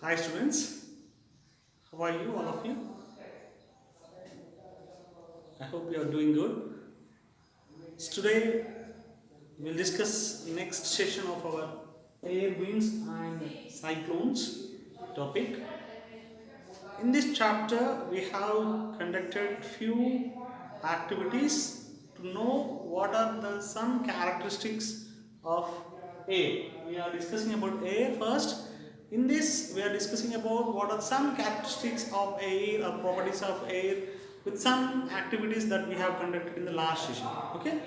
Hi students, how are you, all of you? I hope you are doing good. So today we'll discuss next session of our air winds and cyclones topic. In this chapter we have conducted few activities to know what are the some characteristics of air. We are discussing about air first. In this we are discussing about what are some characteristics of air or properties of air with some activities that we have conducted in the last session. Okay,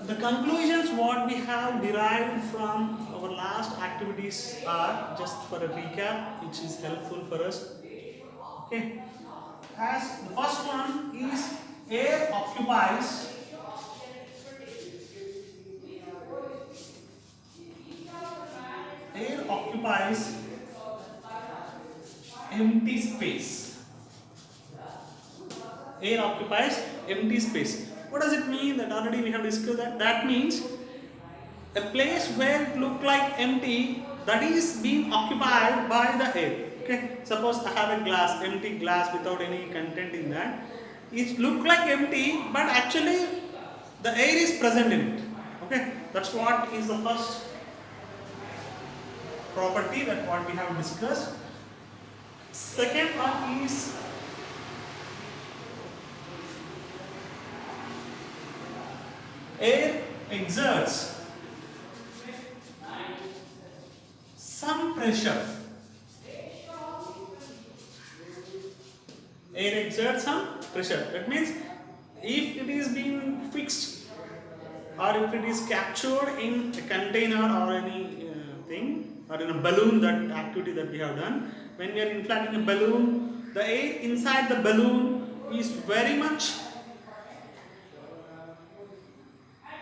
the conclusions what we have derived from our last activities are just for a recap which is helpful for us. Okay, as the first one is air occupies empty space. Air occupies empty space. What does it mean? That already we have discussed that. That means a place where it look like empty, that is being occupied by the air. Okay, suppose I have a glass, empty glass without any content in that. It look like empty, but actually the air is present in it. Okay, that's what is the first property that what we have discussed. Second one is air exerts some pressure. Air exerts some pressure. That means if it is being fixed or if it is captured in a container or any thing or in a balloon, that activity that we have done, when we are inflating a balloon, the air inside the balloon is very much,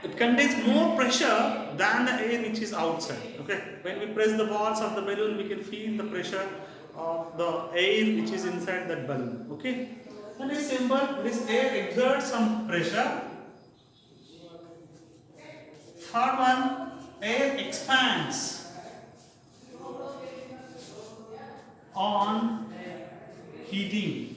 it contains more pressure than the air which is outside. Okay, when we press the walls of the balloon, we can feel the pressure of the air which is inside that balloon. Okay, and it's simple. This air exerts some pressure. Third one, air expands on heating.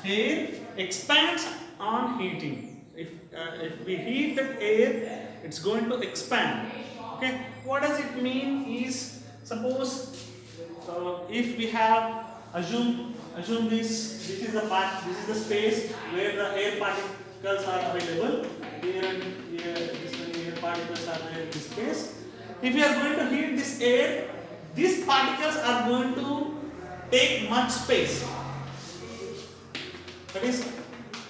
Air expands on heating. If we heat the air, it's going to expand. Okay, what does it mean is, suppose if we have assume this is the part, this is the space where the air particles are available. Here and here, this many air particles are there in this space. If we are going to heat this air, these particles are going to take much space. That is,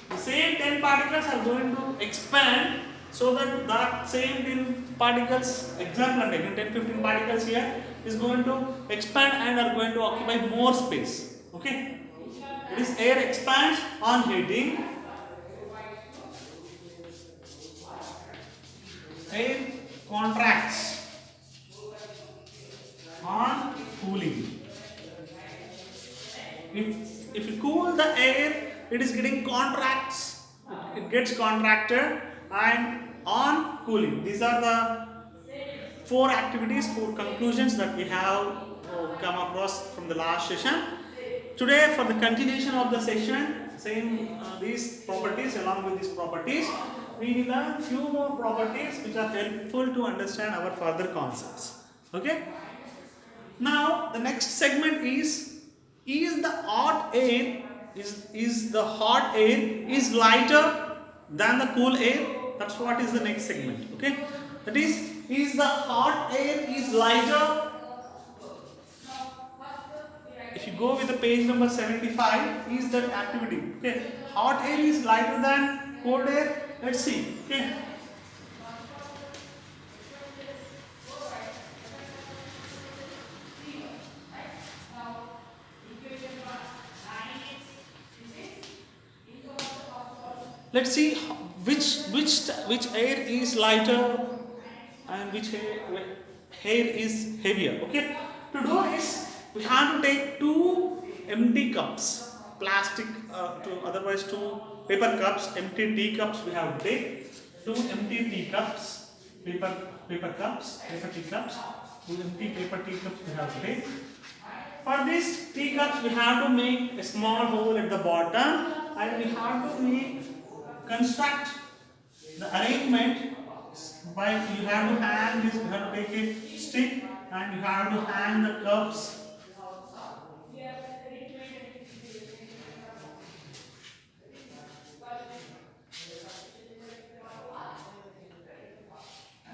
the same 10 particles are going to expand, so that same 10 particles, example I'm taking 10-15 particles here, is going to expand and are going to occupy more space. Okay, it is air expands on heating, air contracts on cooling. If you cool the air, it is getting contracts, it gets contracted, and on cooling. These are the four activities, four conclusions that we have come across from the last session. Today, for the continuation of the session, same these properties, along with these properties, we will learn few more properties which are helpful to understand our further concepts. Okay. Now the next segment is the hot air is the hot air is lighter than the cool air? That's what is the next segment. Okay, that is the hot air is lighter? If you go with the page number 75, is that activity. Okay, hot air is lighter than cold air. Let's see. Okay, let's see which air is lighter and which air is heavier. Okay, to do this we have to take two empty cups, plastic to otherwise two paper cups, empty tea cups. We have to take two empty tea cups, paper tea cups. Two empty paper teacups we have to take. For these teacups, we have to make a small hole at the bottom, and we have to construct the arrangement by you have to hang this. You have to take a stick and you have to hang the cups.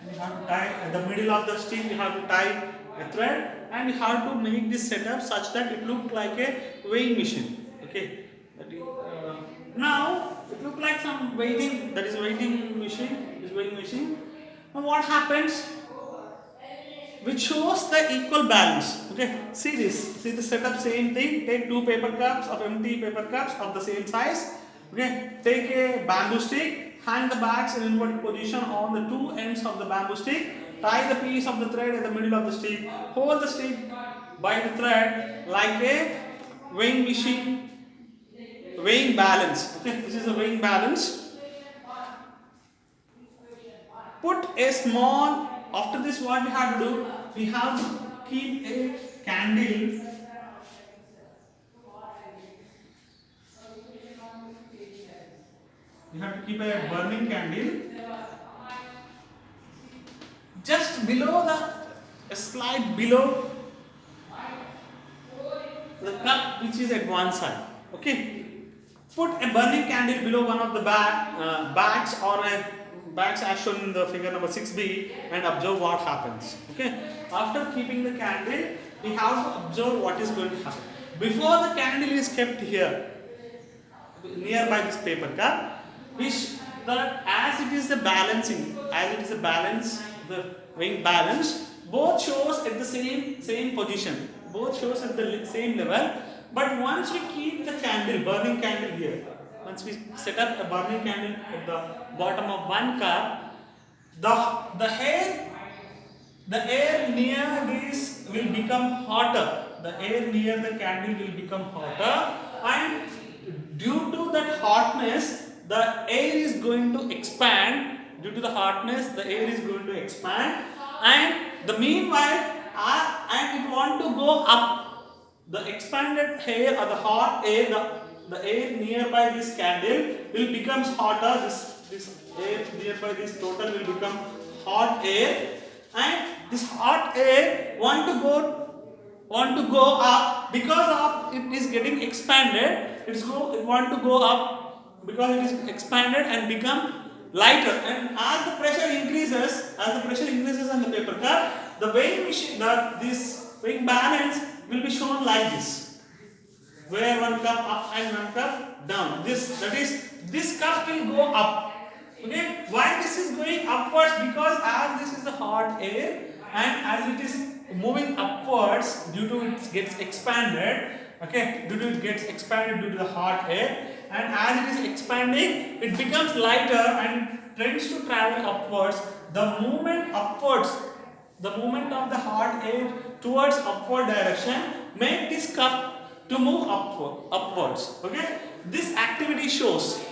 You have to tie at the middle of the stick. You have to tie a thread, and you have to make this setup such that it look like a weighing machine. Okay. Now it look like some weighing. That is weighing machine. This weighing machine. Now what happens? Which shows the equal balance. Okay. See this. See the setup. Same thing. Take two paper cups of empty paper cups of the same size. Okay. Take a bamboo stick. Hang the bags in inverted position on the two ends of the bamboo stick. Tie the piece of the thread in the middle of the stick. Hold the stick by the thread like a weighing machine. Weighing balance. Okay, this is a weighing balance. Put a small. After this, what we have to do? We have to keep a candle. You have to keep a burning candle just below a slide below the cup which is at one side. Okay. Put a burning candle below one of the bags or a bags as shown in the figure number 6b and observe what happens. Okay. After keeping the candle, we have to observe what is going to happen. Before the candle is kept here, nearby this paper cup, which that as it is the balancing, the weighing balance, both shows at the same position, both shows at the same level. But once we keep the candle, burning candle here, once we set up a burning candle at the bottom of one cup, the air near this will become hotter. The air near the candle will become hotter, and due to that hotness, the air is going to expand. Due to the hotness, the air is going to expand, and the meanwhile, and it want to go up. The expanded air or the hot air, the air nearby this candle will become hotter. This air nearby this total will become hot air, and this hot air want to go up because of it is getting expanded. It want to go up because it is expanded and become lighter. And as the pressure increases on the paper cup, the weighing machine, this weighing balance will be shown like this, where one cup up and one cup down. This cup will go up. Okay, why this is going upwards? Because as this is the hot air, and as it is moving upwards due to it gets expanded. Okay, due to the hot air, and as it is expanding, it becomes lighter and tends to travel upwards. The movement of the hot air towards upward direction make this cup to move upwards. Okay, this activity shows.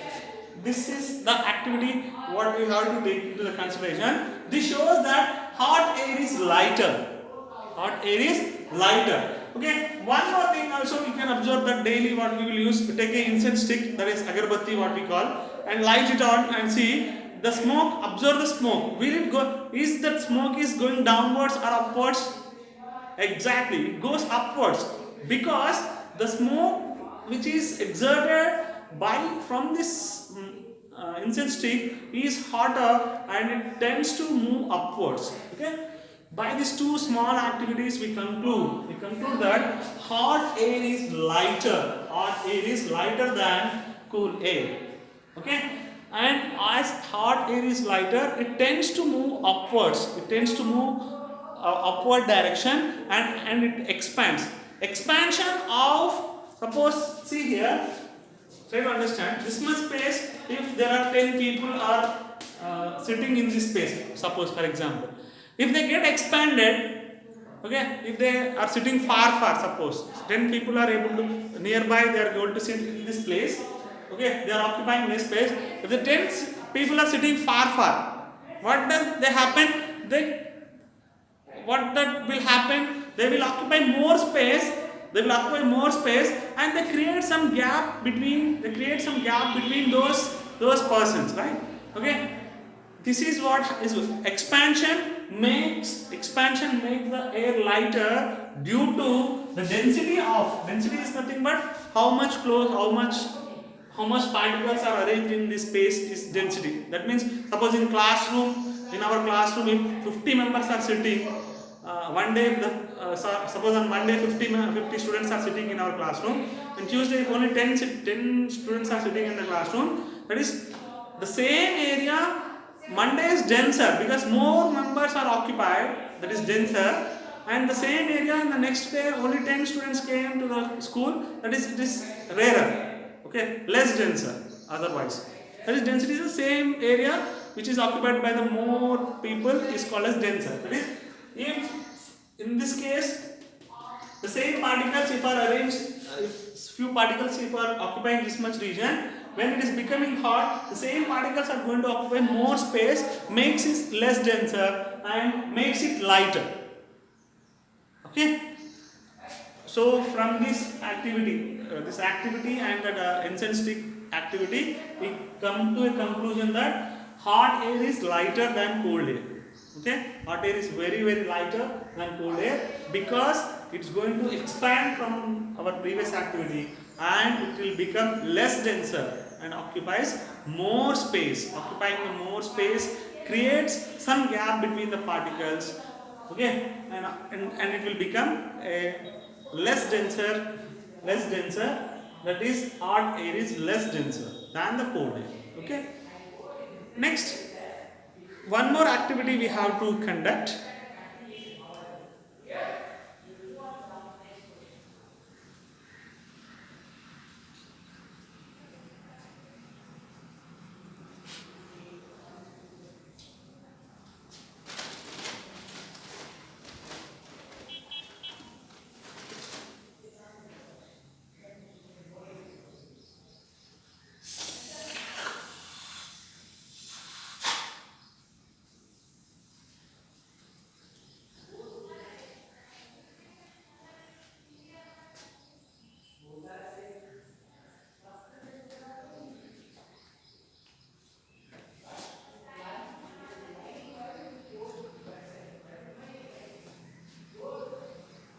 This is the activity what we have to take into the consideration. This shows that hot air is lighter. Okay, one more thing also we can observe that daily what we will use, we take an incense stick, that is agarbatti what we call, and light it on and see the smoke. Observe the smoke. Will it go? Is that smoke is going downwards or upwards? Exactly, it goes upwards because the smoke which is exerted from this incense stick is hotter and it tends to move upwards. Okay. By these two small activities, we conclude that hot air is lighter. Hot air is lighter than cool air. Okay, and as hot air is lighter, it tends to move upwards. It tends to move upward direction, and it expands. Expansion of, suppose, see here. Try to understand this much space. If there are 10 people are sitting in this space, suppose for example. If they get expanded, okay, if they are sitting far, suppose 10 people are able to nearby, they are going to sit in this place, okay, they are occupying this space. If the 10 people are sitting far, what does they happen? what that will happen, they will occupy more space, and they create some gap between those persons, right? Okay, this is what is expansion makes the air lighter due to the density is nothing but how much particles are arranged in this space is density. That means, suppose in our classroom, if 50 members are sitting, one day, suppose on Monday 50 students are sitting in our classroom, and Tuesday if only 10 students are sitting in the classroom, that is the same area. Monday is denser because more members are occupied, that is denser, and the same area in the next day only 10 students came to the school, that is it is rarer, okay, less denser otherwise. That is, density is the same area which is occupied by the more people is called as denser. That is, if in this case the same particles if are arranged, if few particles if are occupying this much region, when it is becoming hot, the same particles are going to occupy more space, makes it less denser and makes it lighter. Okay, so from this activity and that incense stick activity, we come to a conclusion that hot air is lighter than cold air. Okay, hot air is very very lighter than cold air because it's going to expand from our previous activity and it will become less denser and occupies more space. Occupying the more space creates some gap between the particles. Okay, and it will become a less denser, that is hot air is less denser than the cold air. Okay, next, one more activity we have to conduct.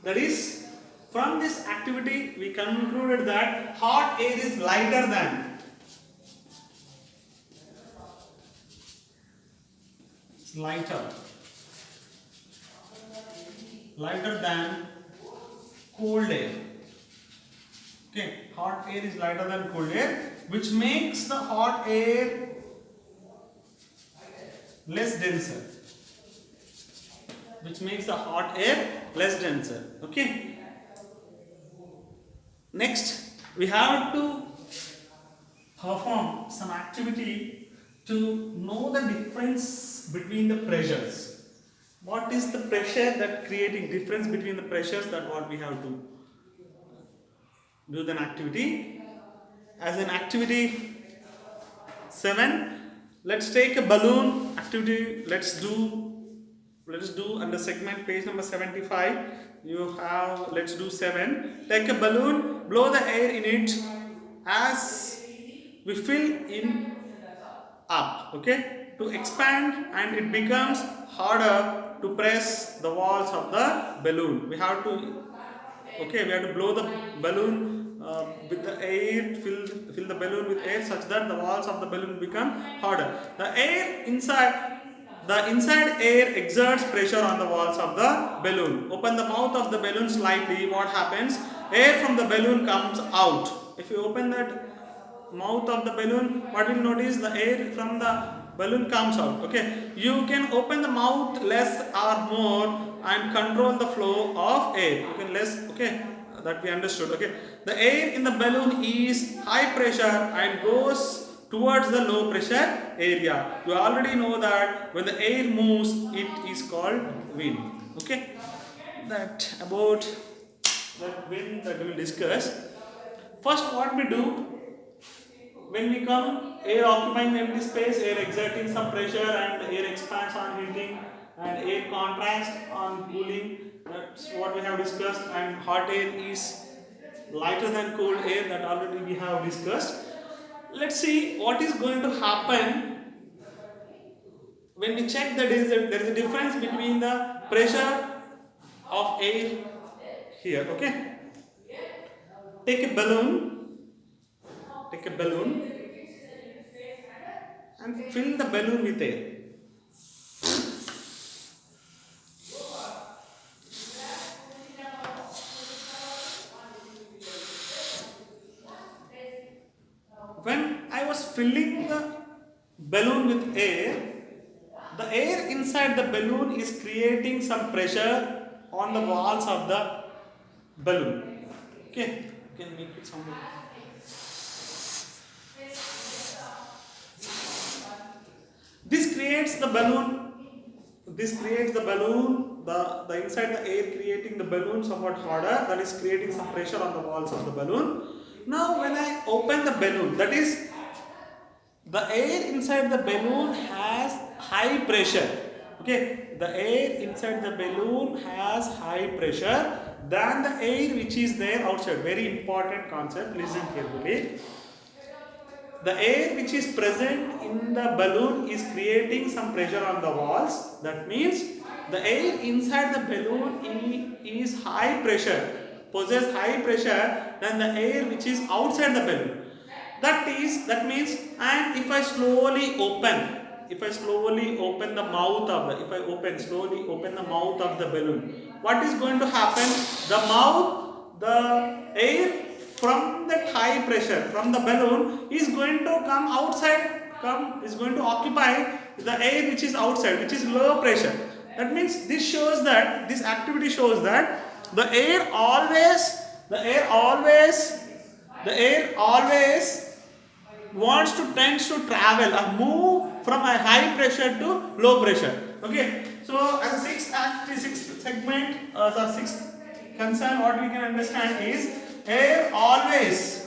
That is, from this activity we concluded that hot air is lighter lighter than cold air. Okay, hot air is lighter than cold air, which makes the hot air less denser. Okay. Next, we have to perform some activity to know the difference between the pressures. What is the pressure that creating difference between the pressures, that what we have to do the activity. As an activity 7, let's take a balloon activity. Let's do under segment page number 75. You have, let's do 7. Take a balloon, blow the air in it as we fill in up, okay, to expand, and it becomes harder to press the walls of the balloon. We have to blow the balloon with the air, fill the balloon with air such that the walls of the balloon become harder. The inside air exerts pressure on the walls of the balloon. Open the mouth of the balloon slightly. What happens? Air from the balloon comes out. If you open that mouth of the balloon, what will notice? The air from the balloon comes out. Okay, you can open the mouth less or more and control the flow of air. You can less. Okay, that we understood. Okay, the air in the balloon is high pressure and goes towards the low pressure area. You already know that when the air moves, it is called wind. Okay, that about that wind that we will discuss. First, what we do when we come, air occupying empty space, air exerting some pressure, and air expands on heating, and air contrast on cooling. That's what we have discussed. And hot air is lighter than cold air, that already we have discussed. Let's see what is going to happen when we check that there is a difference between the pressure of air here. Okay, take a balloon, and fill the balloon with air. When I was filling the balloon with air, the air inside the balloon is creating some pressure on the walls of the balloon. Okay, you can make it sound. This creates the balloon. The inside the air creating the balloon somewhat harder. That is creating some pressure on the walls of the balloon. Now, when I open the balloon, that is, the air inside the balloon has high pressure. Okay, the air inside the balloon has high pressure than the air which is there outside. Very important concept. Listen carefully. The air which is present in the balloon is creating some pressure on the walls. That means the air inside the balloon is high pressure, possess high pressure than the air which is outside the balloon. That means, and if I slowly open the mouth of the, if I slowly open the mouth of the balloon, what is going to happen? The air from that high pressure from the balloon is going to come outside, is going to occupy the air which is outside, which is low pressure. That means this activity shows that the air always tends to travel or move from a high pressure to low pressure. Okay, so as a sixth segment, the sixth concern, what we can understand is air always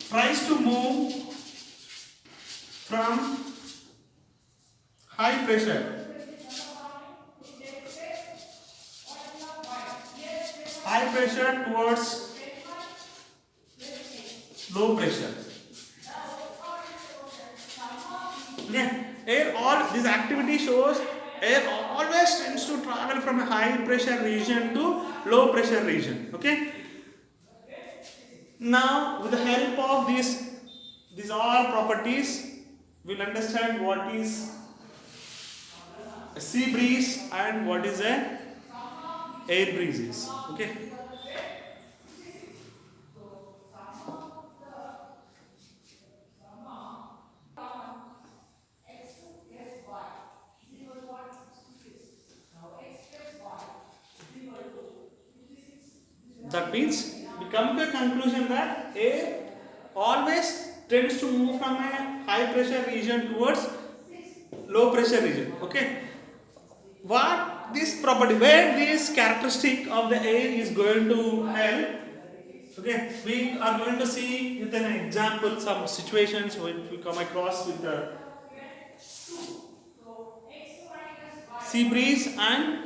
tries to move from high pressure towards low pressure. Okay, this activity shows air always tends to travel from a high pressure region to low pressure region. Okay, now with the help of these all properties, we'll understand what is a sea breeze and what is a air breezes. Okay, that means we come to a conclusion that air always tends to move from a high pressure region towards low pressure region. Okay, what this property, where this characteristic of the air is going to help? Okay, we are going to see with an example some situations which we come across with the sea breeze and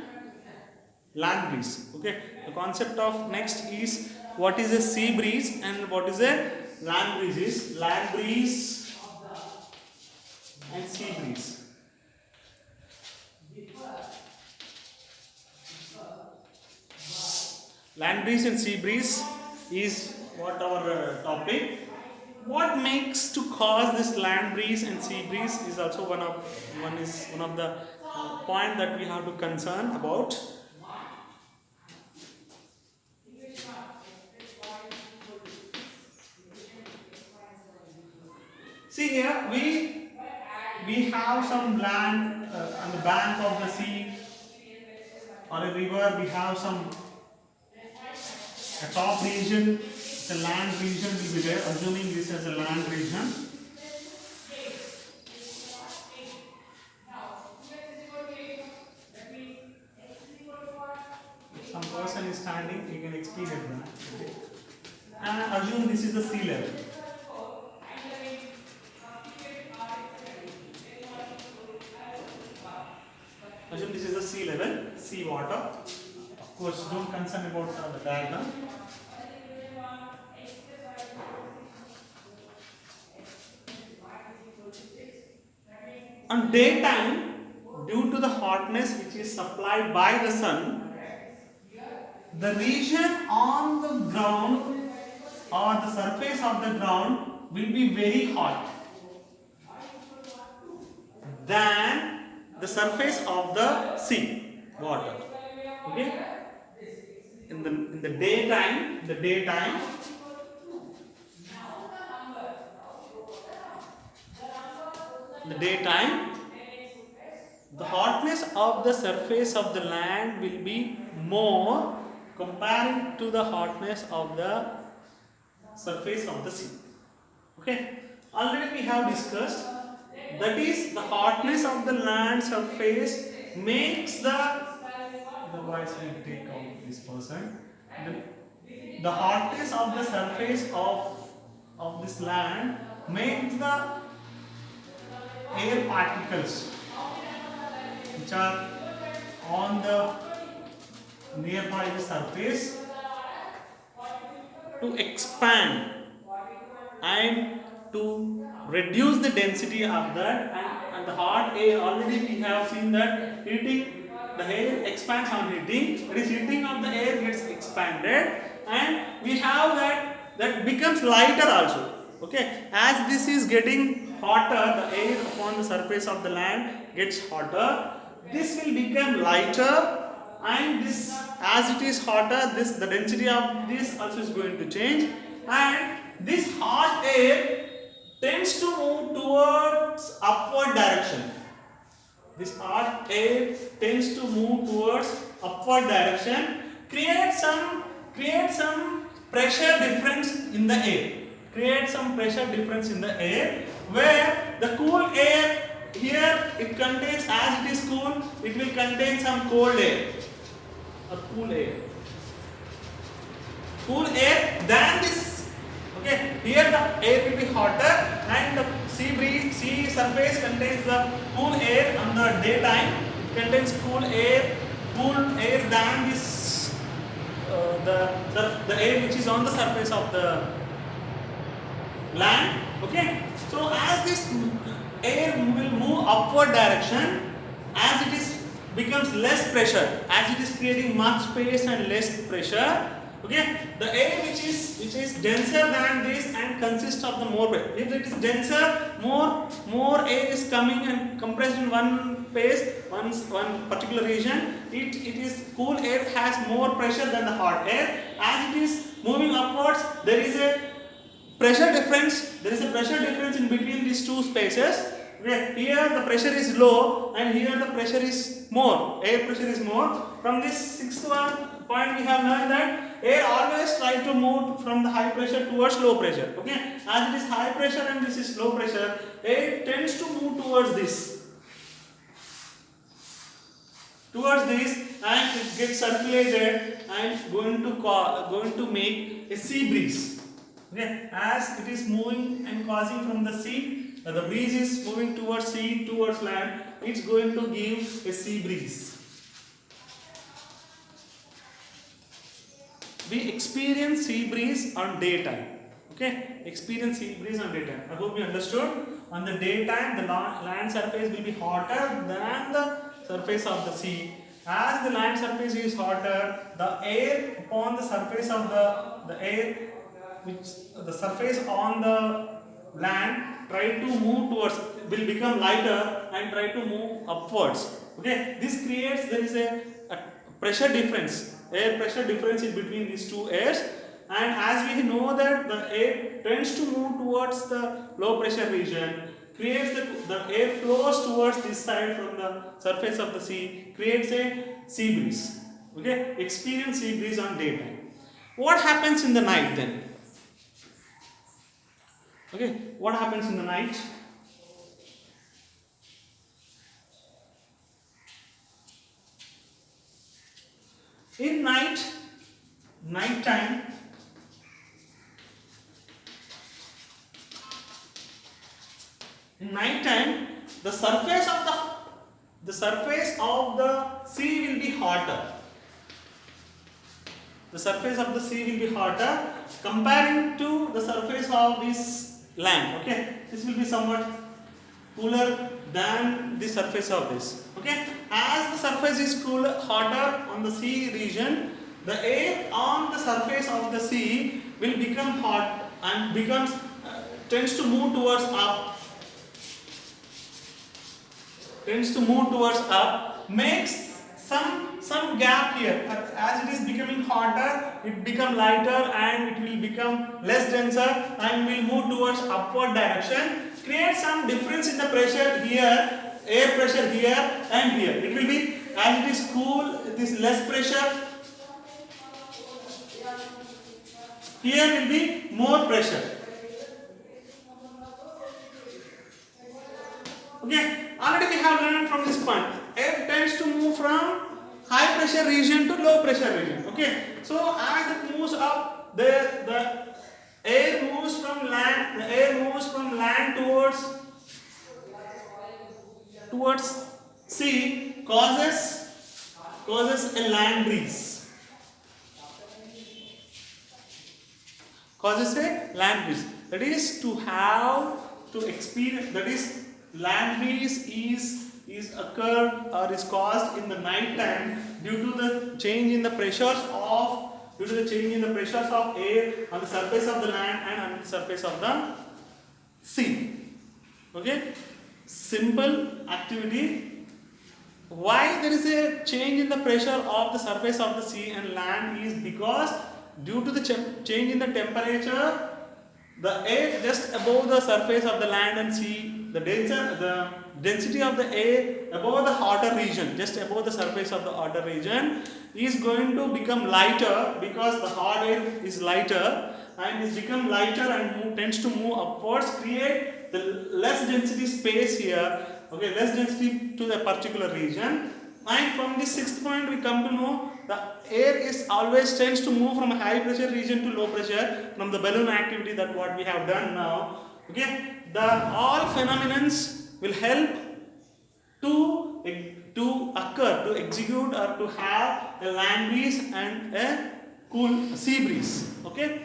land breeze. Okay, the concept of next is what is a sea breeze and what is a land breeze. Land breeze and sea breeze. Land breeze and sea breeze is what our topic. What makes to cause this land breeze and sea breeze is also one of the point that we have to concern about. See here, we have some land on the bank of the sea or a river. We have some a top region, the land region will be there, assuming this as a land region. If some person is standing, you can experience that. Okay. And assume this is the sea level. assume this is the sea level, sea water. Of course, don't concern about the diagram. On daytime, due to the hotness which is supplied by the sun, the region on the ground or the surface of the ground will be very hot than the surface of the sea water. Okay? In the daytime, the hotness of the surface of the land will be more comparing to the hotness of the surface of the sea. Okay, already we have discussed, that is the hotness of the land surface makes the voice will take out this person. The hotness of the surface of this land makes the air particles which are on the nearby the surface to expand and to reduce the density of that, and the hot air, already we have seen that heating, the air expands on heating, that is heating of the air gets expanded, and we have that becomes lighter also. Okay, as this is getting hotter, the air upon the surface of the land gets hotter, this will become lighter, and this, as it is hotter, this, the density of this also is going to change, and this hot air tends to move towards upward direction. This hot air tends to move towards upward direction, create some pressure difference in the air. Where the cool air here, it contains, as it is cool, it will contain some cold air or cool air than this. Okay, here the air will be hotter, and the sea surface contains the cool air. On the daytime, it contains cool air than this the air which is on the surface of the land. Okay, so as this air will move upward direction, as it is becomes less pressure, as it is creating much space and less pressure. Okay, the air which is denser than this and consists of the more, if it is denser, more air is coming and compressed in one place, one particular region. It is cool air has more pressure than the hot air. As it is moving upwards, there is a pressure difference in between these two spaces. Okay, here the pressure is low and here the pressure is more, air pressure is more. From this sixth one point we have learned that air always tries to move from the high pressure towards low pressure. Okay, as it is high pressure and this is low pressure, air tends to move towards this and it gets circulated and going to make a sea breeze. Okay, as it is moving and causing from the sea, the breeze is moving towards sea, towards land, it's going to give a sea breeze. We experience sea breeze on daytime. Okay, experience sea breeze on daytime. I hope you understood. On the daytime, the land surface will be hotter than the surface of the sea. As the land surface is hotter, the air upon the surface of the air, which the surface on the land try to move towards, will become lighter and try to move upwards. Okay, this creates, there is a pressure difference, air pressure difference in between these two airs, and as we know that the air tends to move towards the low pressure region, creates the air flows towards this side from the surface of the sea, creates a sea breeze. Okay, experience sea breeze on daytime. What happens in the night then? Okay, what happens in the night? In nighttime, the surface of the surface of the sea will be hotter. The surface of the sea will be hotter comparing to the surface of this land. Okay, this will be somewhat cooler than the surface of this. Okay, as the surface is cooler, hotter on the sea region, the air on the surface of the sea will become hot and tends to move towards up. Makes some gap here. As it is becoming hotter, it become lighter and it will become less denser and will move towards upward direction. Create some difference in the pressure here, air pressure here and here. It will be, as it is cool, it is less pressure. Here will be more pressure. Okay, already we have learned from this point. Air tends to move from high pressure region to low pressure region. Okay, so as it moves up, the air moves from land. The air moves from land towards sea, causes a land breeze. Causes a land breeze. That is to have to experience. That is, land breeze is occurred or is caused in the night time due to the change in the pressures of air on the surface of the land and on the surface of the sea. Okay, simple activity. Why there is a change in the pressure of the surface of the sea and land is because due to the change in the temperature, the air just above the surface of the land and sea, the density of the air above the hotter region, just above the surface of the hotter region, is going to become lighter because the hot air is lighter and is become lighter and tends to move upwards, create the less density space here. Okay, less density to the particular region. And from this sixth point, we come to know the air is always tends to move from a high pressure region to low pressure from the balloon activity that what we have done now. Okay, all phenomenons will help to occur, to execute or to have a land breeze and a cool sea breeze. Okay,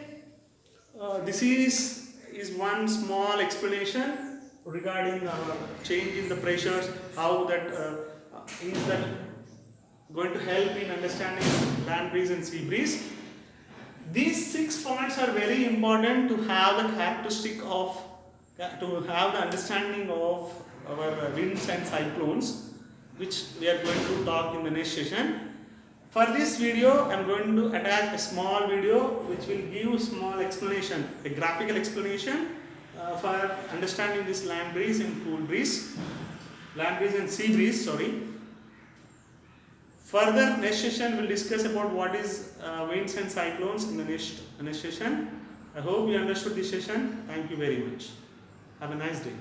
this is one small explanation regarding change in the pressures, how that is that going to help in understanding land breeze and sea breeze. These 6 points are very important to have the characteristic of, to have the understanding of our winds and cyclones, which we are going to talk in the next session. For this video, I am going to attach a small video which will give small explanation, a graphical explanation for understanding this land breeze and cool breeze, land breeze and sea breeze, sorry. Further, next session we'll discuss about what is winds and cyclones in the next session. I hope you understood this session. Thank you very much. Have a nice day.